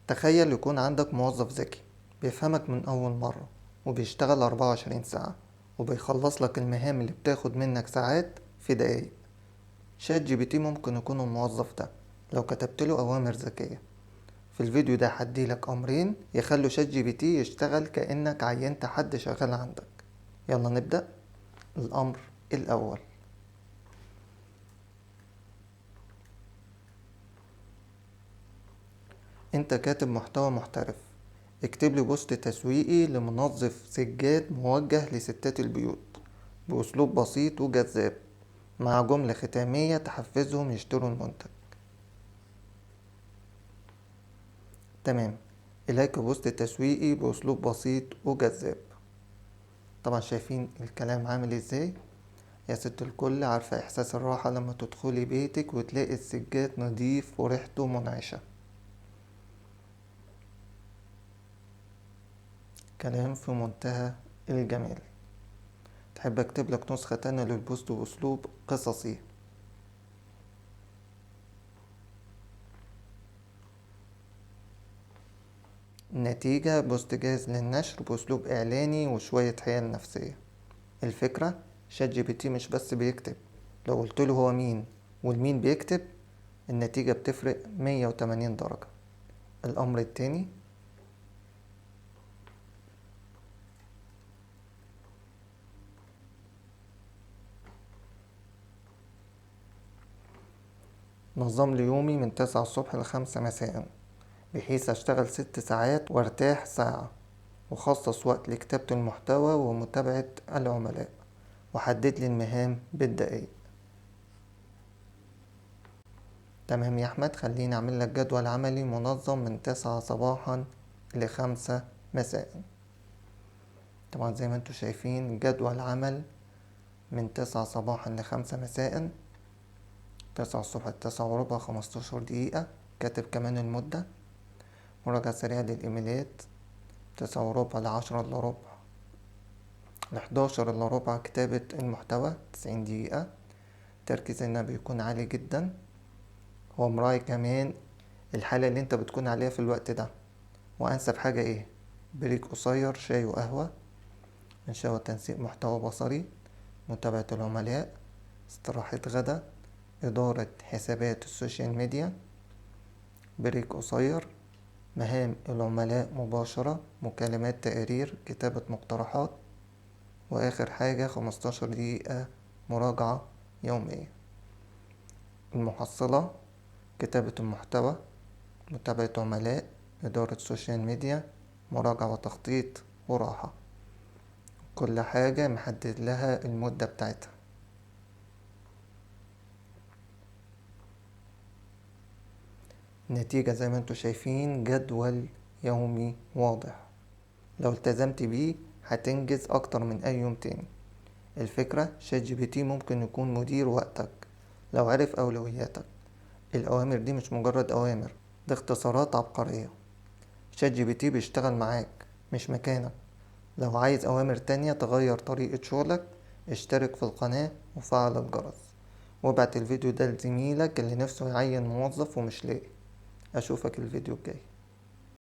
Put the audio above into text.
تخيل يكون عندك موظف ذكي بيفهمك من أول مرة، وبيشتغل 24 ساعة، وبيخلص لك المهام اللي بتاخد منك ساعات في دقايق. شات جي بي تي ممكن يكون الموظف ده لو كتبت له أوامر ذكية. في الفيديو ده هديلك أمرين يخلوا شات جي بي تي يشتغل كأنك عينت حد شغال عندك. يلا نبدأ. الأمر الأول: انت كاتب محتوى محترف، اكتب لي بوست تسويقي لمنظف سجاد موجه لستات البيوت بأسلوب بسيط وجذاب، مع جملة ختامية تحفزهم يشتروا المنتج. تمام، إليك بوست تسويقي بأسلوب بسيط وجذاب. طبعا شايفين الكلام عامل ازاي؟ يا ست الكل، عارفة إحساس الراحة لما تدخلي بيتك وتلاقي السجاد نضيف وريحته منعشة؟ كلام في منتهى الجمال. تحب اكتب لك نسخة تانية للبوست بأسلوب قصصي؟ النتيجة: بوست جاهز للنشر بأسلوب إعلاني وشوية حيل نفسية. الفكرة: شات جي بي تي مش بس بيكتب، لو قلتله هو مين والمين بيكتب النتيجة بتفرق 180 درجة. الأمر التاني: نظم لي يومي من 9 الصبح ل5 مساء، بحيث أشتغل 6 ساعات وارتاح ساعة، وخصص وقت لكتابة المحتوى ومتابعة العملاء، وحدد لي المهام بالدقايق. تمام يا أحمد، خليني أعمل لك جدول عملي منظم من 9 صباحا ل5 مساء. طبعا زي ما انتوا شايفين جدول عمل من 9 صباحا ل5 مساء. 9 الصبح ل9:15، 15 دقيقة. كاتب كمان المدة. مراجعة سريعة للإيميلات 9:15 ل10:15 ل11:15. كتابة المحتوى 90 دقيقة. تركيز هنا بيكون عالي جدا. هو مراعي كمان الحالة اللي انت بتكون عليها في الوقت ده. وأنسب حاجة ايه؟ بريك قصير، شاي وقهوة، إنشاء وتنسيق محتوى بصري، متابعة العملاء، استراحة غدا، إدارة حسابات السوشيال ميديا، بريك قصير، مهام العملاء مباشرة، مكالمات، تقارير، كتابة مقترحات، وآخر حاجة 15 دقيقة مراجعة يومية. المحصلة: كتابة المحتوى، متابعة عملاء، إدارة سوشيال ميديا، مراجعة وتخطيط وراحة. كل حاجة محدد لها المدة بتاعتها. النتيجة زي ما انتوا شايفين، جدول يومي واضح. لو التزمت بيه هتنجز اكتر من اي يوم تاني. الفكرة: شات جي بي تي ممكن يكون مدير وقتك لو عرف اولوياتك. الاوامر دي مش مجرد اوامر، دي اختصارات عبقرية. شات جي بي تي بيشتغل معاك مش مكانك. لو عايز اوامر تانية تغير طريقة شغلك، اشترك في القناة وفعل الجرس، وابعت الفيديو ده لزميلك اللي نفسه يعين موظف ومش لاقي. اشوفك الفيديو الجاي.